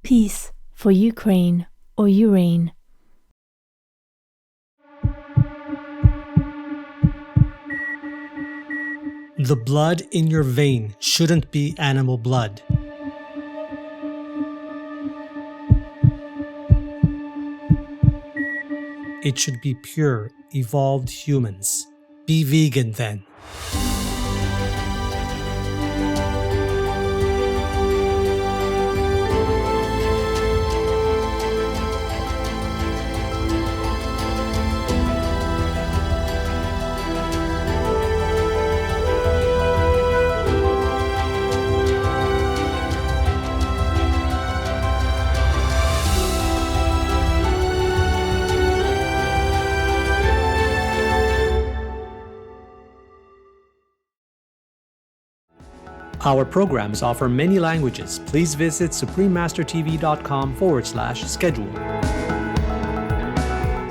Peace for Ukraine or urine. The blood in your vein shouldn't be animal blood. It should be pure, evolved humans. Be vegan then. Our programs offer many languages. Please visit suprememastertv.com/schedule.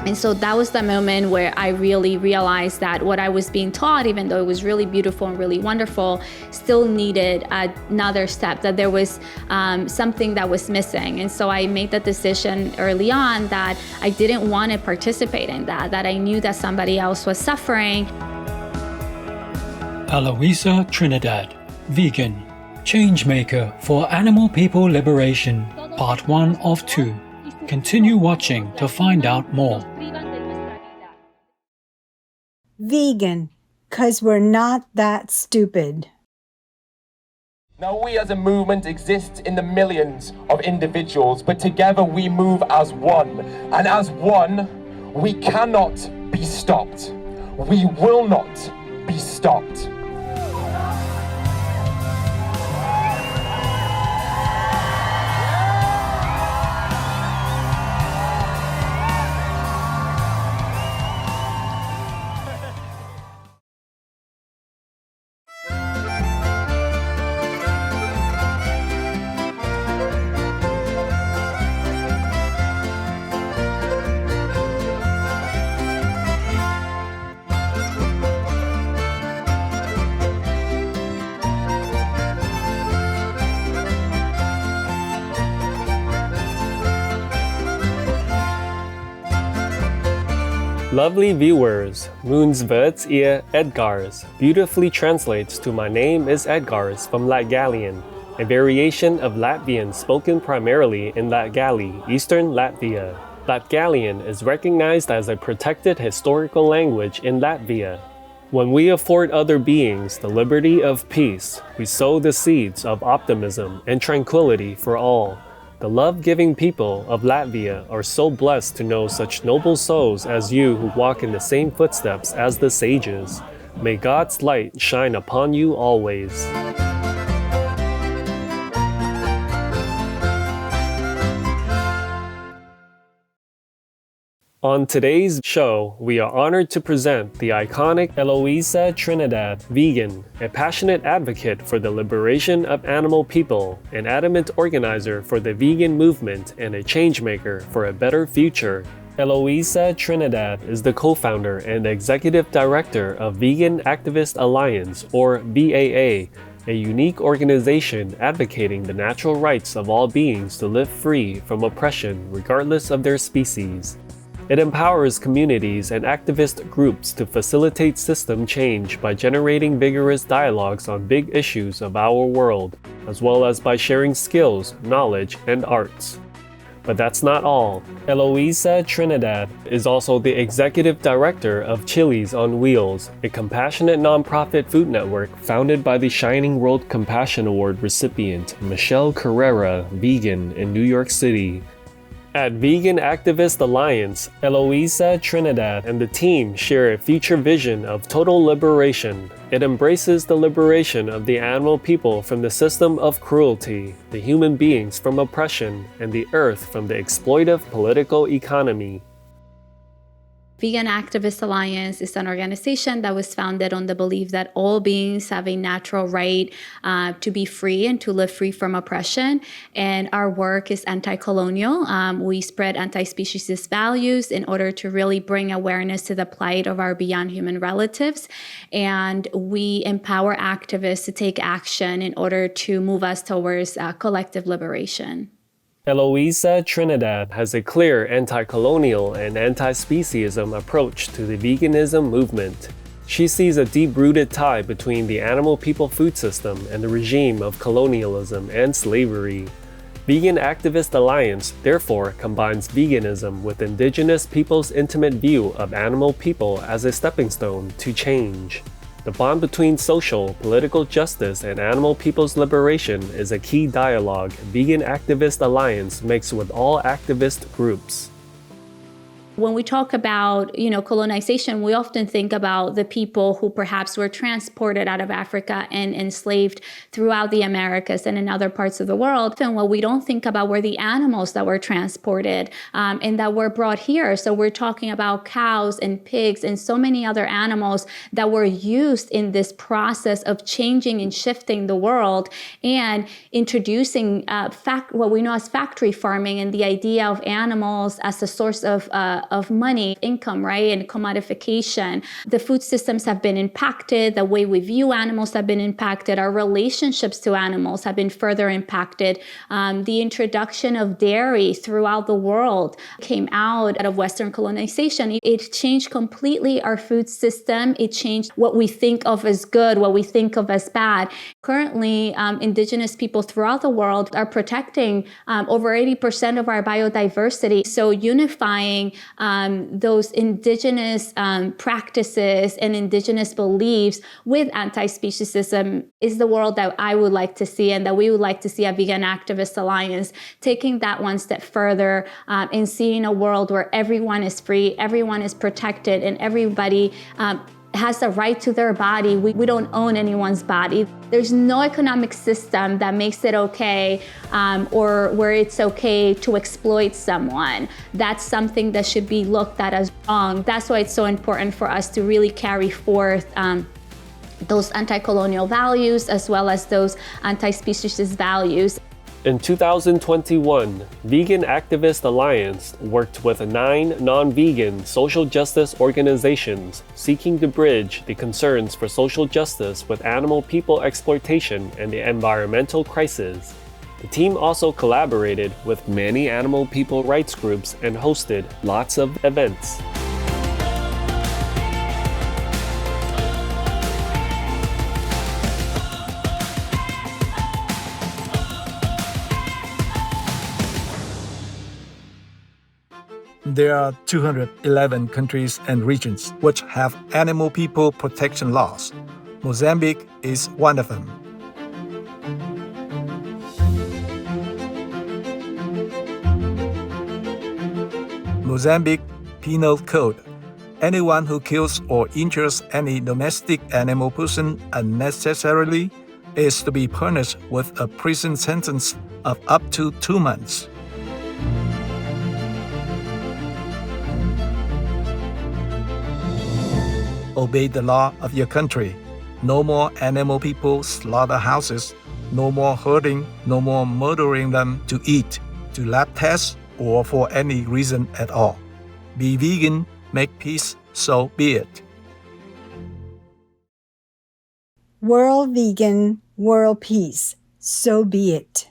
And so that was the moment where I really realized that what I was being taught, even though it was really beautiful and really wonderful, still needed another step, that there was something that was missing. And so I made the decision early on that I didn't want to participate in that I knew that somebody else was suffering. Eloisa, Trinidad. Vegan, Changemaker for Animal People Liberation, Part 1 of 2. Continue watching to find out more. Vegan, 'cause we're not that stupid. Now we as a movement exist in the millions of individuals, but together we move as one. And as one, we cannot be stopped. We will not be stopped. Lovely viewers, Moons Vets ihr Edgars beautifully translates to "My name is Edgars" from Latgalian, a variation of Latvian spoken primarily in Latgali, Eastern Latvia. Latgalian is recognized as a protected historical language in Latvia. When we afford other beings the liberty of peace, we sow the seeds of optimism and tranquility for all. The love-giving people of Latvia are so blessed to know such noble souls as you who walk in the same footsteps as the sages. May God's light shine upon you always. On today's show, we are honored to present the iconic Eloisa Trinidad, vegan, a passionate advocate for the liberation of animal people, an adamant organizer for the vegan movement, and a changemaker for a better future. Eloisa Trinidad is the co-founder and executive director of Vegan Activist Alliance, or VAA, a unique organization advocating the natural rights of all beings to live free from oppression regardless of their species. It empowers communities and activist groups to facilitate system change by generating vigorous dialogues on big issues of our world, as well as by sharing skills, knowledge, and arts. But that's not all. Eloisa Trinidad is also the executive director of Chilies on Wheels, a compassionate nonprofit food network founded by the Shining World Compassion Award recipient Michelle Carrera, vegan, in New York City. At Vegan Activist Alliance, Eloisa Trinidad and the team share a future vision of total liberation. It embraces the liberation of the animal people from the system of cruelty, the human beings from oppression, and the earth from the exploitive political economy. Vegan Activist Alliance is an organization that was founded on the belief that all beings have a natural right to be free and to live free from oppression. And our work is anti-colonial. We spread anti-speciesist values in order to really bring awareness to the plight of our beyond human relatives. And we empower activists to take action in order to move us towards collective liberation. Eloisa Trinidad has a clear anti-colonial and anti-speciesism approach to the veganism movement. She sees a deep-rooted tie between the animal-people food system and the regime of colonialism and slavery. Vegan Activist Alliance therefore combines veganism with indigenous people's intimate view of animal people as a stepping stone to change. The bond between social, political justice and animal people's liberation is a key dialogue Vegan Activist Alliance makes with all activist groups. When we talk about, colonization, we often think about the people who perhaps were transported out of Africa and enslaved throughout the Americas and in other parts of the world. And what we don't think about were the animals that were transported and that were brought here. So we're talking about cows and pigs and so many other animals that were used in this process of changing and shifting the world and introducing what we know as factory farming and the idea of animals as a source of money, income, right, and commodification. The food systems have been impacted. The way we view animals have been impacted. Our relationships to animals have been further impacted. The introduction of dairy throughout the world came out of Western colonization. It changed completely our food system. It changed what we think of as good, what we think of as bad. Currently, indigenous people throughout the world are protecting over 80% of our biodiversity. So unifying those indigenous practices and indigenous beliefs with anti-speciesism is the world that I would like to see and that we would like to see at Vegan Activist Alliance, taking that one step further and seeing a world where everyone is free, everyone is protected, and everybody has the right to their body. We don't own anyone's body. There's no economic system that makes it okay or where it's okay to exploit someone. That's something that should be looked at as wrong. That's why it's so important for us to really carry forth those anti-colonial values as well as those anti-speciesist values. In 2021, Vegan Activist Alliance worked with 9 non-vegan social justice organizations seeking to bridge the concerns for social justice with animal people exploitation and the environmental crisis. The team also collaborated with many animal people rights groups and hosted lots of events. There are 211 countries and regions which have animal people protection laws. Mozambique is one of them. Mozambique Penal Code. Anyone who kills or injures any domestic animal person unnecessarily is to be punished with a prison sentence of up to 2 months. Obey the law of your country. No more animal people slaughterhouses, no more hurting, no more murdering them to eat, to lab tests, or for any reason at all. Be vegan, make peace, so be it. World vegan, world peace, so be it.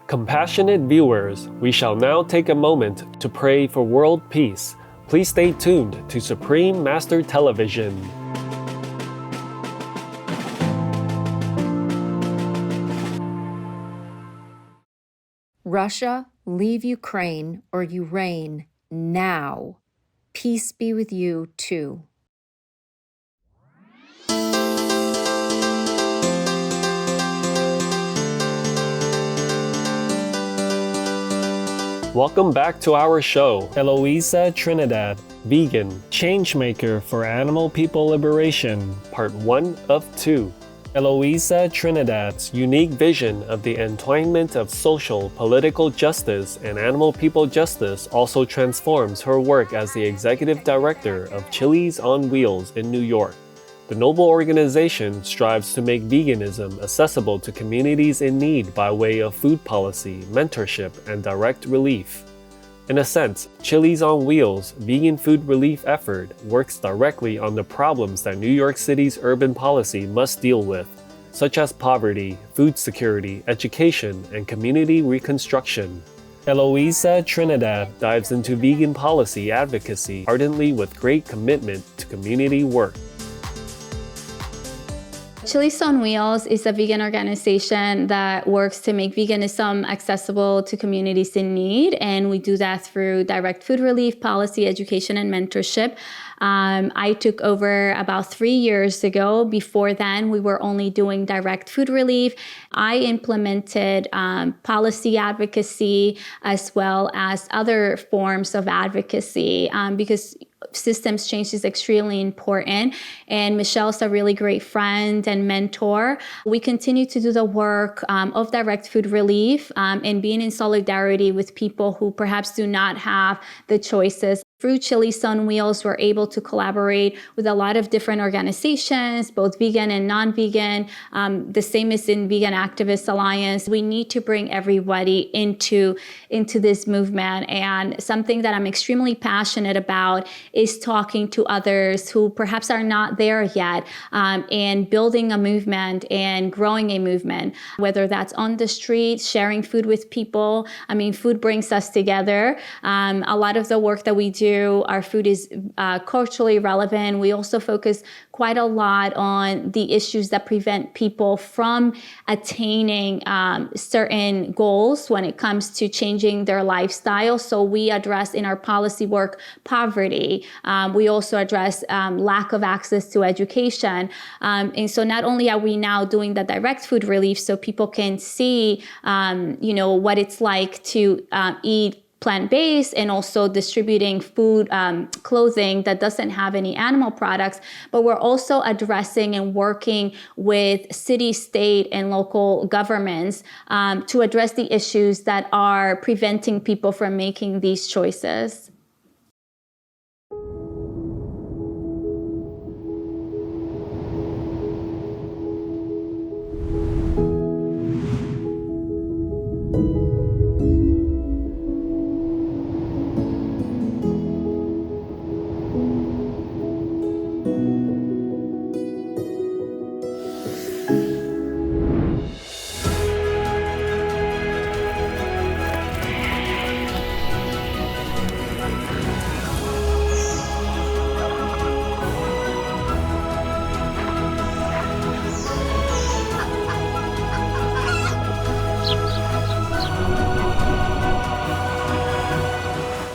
Compassionate viewers, we shall now take a moment to pray for world peace. Please stay tuned to Supreme Master Television. Russia, leave Ukraine or you reign now. Peace be with you too. Welcome back to our show, Eloisa Trinidad, Vegan, Changemaker for Animal People Liberation, Part 1 of 2. Eloisa Trinidad's unique vision of the entwinement of social, political justice and animal people justice also transforms her work as the executive director of Chili's on Wheels in New York. The noble organization strives to make veganism accessible to communities in need by way of food policy, mentorship, and direct relief. In a sense, Chili's on Wheels' vegan food relief effort works directly on the problems that New York City's urban policy must deal with. such as poverty, food security, education, and community reconstruction. Eloisa Trinidad dives into vegan policy advocacy ardently with great commitment to community work. Chili's on Wheels is a vegan organization that works to make veganism accessible to communities in need, and we do that through direct food relief, policy, education, and mentorship. I took over about 3 years ago. Before then, we were only doing direct food relief. I implemented policy advocacy as well as other forms of advocacy because systems change is extremely important. And Michelle's a really great friend and mentor. We continue to do the work of direct food relief and being in solidarity with people who perhaps do not have the choices. Through Chili's on Wheels, we're able to collaborate with a lot of different organizations, both vegan and non-vegan. The same is in Vegan Activist Alliance. We need to bring everybody into this movement. And something that I'm extremely passionate about is talking to others who perhaps are not there yet and building a movement and growing a movement, whether that's on the street, sharing food with people. I mean, food brings us together. A lot of the work that we do, our food is culturally relevant. We also focus quite a lot on the issues that prevent people from attaining certain goals when it comes to changing their lifestyle. So we address in our policy work poverty. We also address lack of access to education. And so not only are we now doing the direct food relief so people can see, what it's like to eat plant-based and also distributing food, clothing that doesn't have any animal products, but we're also addressing and working with city, state, and local governments to address the issues that are preventing people from making these choices.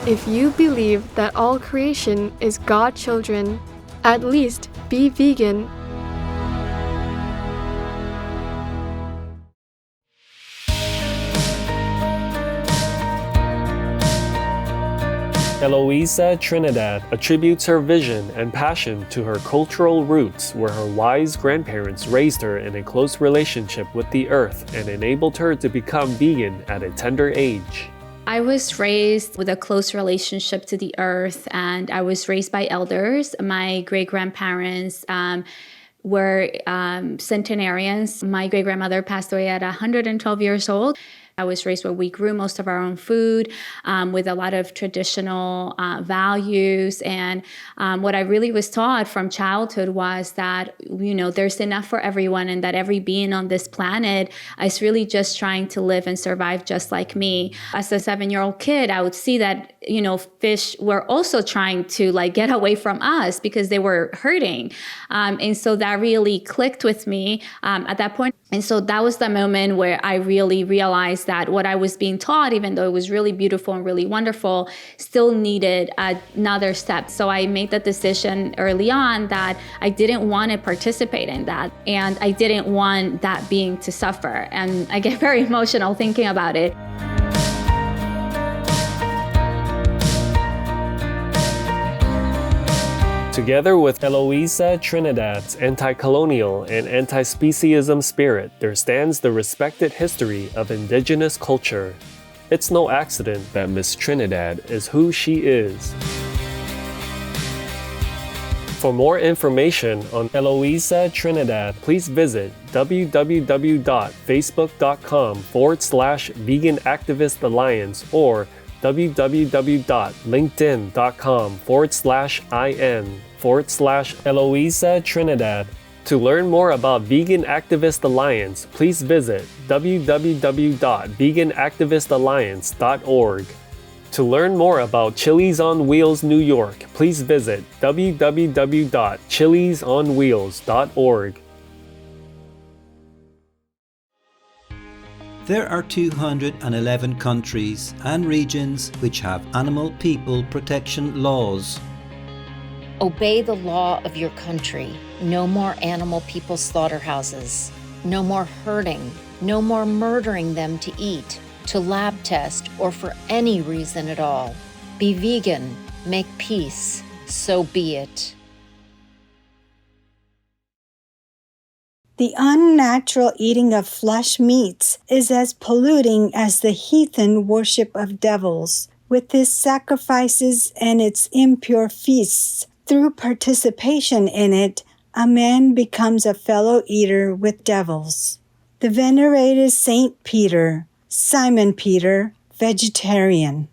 If you believe that all creation is God's children, at least be vegan. Eloisa Trinidad attributes her vision and passion to her cultural roots, where her wise grandparents raised her in a close relationship with the earth and enabled her to become vegan at a tender age. I was raised with a close relationship to the earth, and I was raised by elders. My great-grandparents were centenarians. My great-grandmother passed away at 112 years old. I was raised where we grew most of our own food with a lot of traditional values. And what I really was taught from childhood was that, there's enough for everyone and that every being on this planet is really just trying to live and survive just like me. As a 7-year-old kid, I would see that, fish were also trying to get away from us because they were hurting. And so that really clicked with me at that point. And so that was the moment where I really realized that what I was being taught, even though it was really beautiful and really wonderful, still needed another step. So I made the decision early on that I didn't want to participate in that, and I didn't want that being to suffer. And I get very emotional thinking about it. Together with Eloisa Trinidad's anti-colonial and anti-speciesism spirit, there stands the respected history of indigenous culture. It's no accident that Miss Trinidad is who she is. For more information on Eloisa Trinidad, please visit www.facebook.com/Vegan Activist Alliance or www.linkedin.com/IN/Eloisa Trinidad. To learn more about Vegan Activist Alliance, please visit www.veganactivistalliance.org. To learn more about Chili's on Wheels New York, please visit www.chilisonwheels.org. There are 211 countries and regions which have animal people protection laws. Obey the law of your country. No more animal people slaughterhouses. No more hurting. No more murdering them to eat, to lab test, or for any reason at all. Be vegan. Make peace. So be it. The unnatural eating of flesh meats is as polluting as the heathen worship of devils, with its sacrifices and its impure feasts. Through participation in it, a man becomes a fellow eater with devils. The venerated Saint Peter, Simon Peter, vegetarian.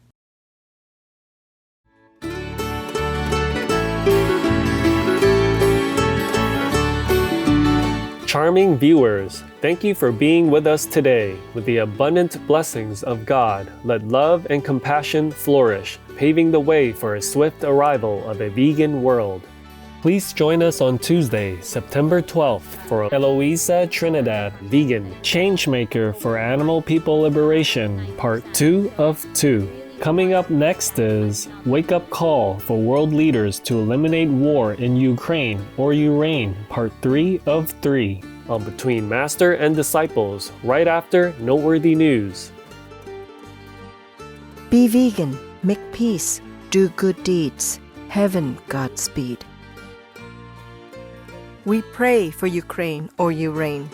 Charming viewers, thank you for being with us today. With the abundant blessings of God, let love and compassion flourish, paving the way for a swift arrival of a vegan world. Please join us on Tuesday, September 12th for Eloisa, Trinidad, Vegan, Changemaker for Animal People Liberation, Part 2 of 2. Coming up next is Wake Up Call for World Leaders to Eliminate War in Ukraine or Ukraine, Part 3 of 3. On Between Master and Disciples, right after Noteworthy News. Be vegan, make peace, do good deeds. Heaven Godspeed. We pray for Ukraine or Ukraine.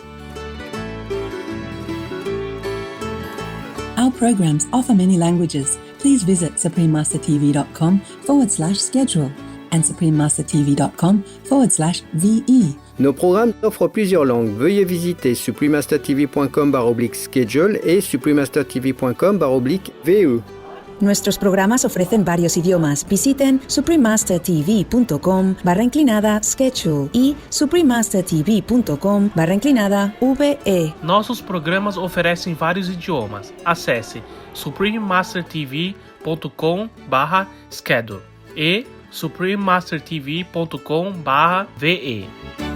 Our programs offer many languages. Please visit suprememastertv.com/schedule and suprememastertv.com/VE. Nos programmes offrent plusieurs langues. Veuillez visiter suprememastertv.com/schedule et suprememastertv.com/VE. Nuestros programas ofrecen varios idiomas. Visiten suprememastertv.com/schedule y suprememastertv.com/VE. Nossos programas oferecem vários idiomas. Acesse suprememastertv.com/schedule e suprememastertv.com/VE.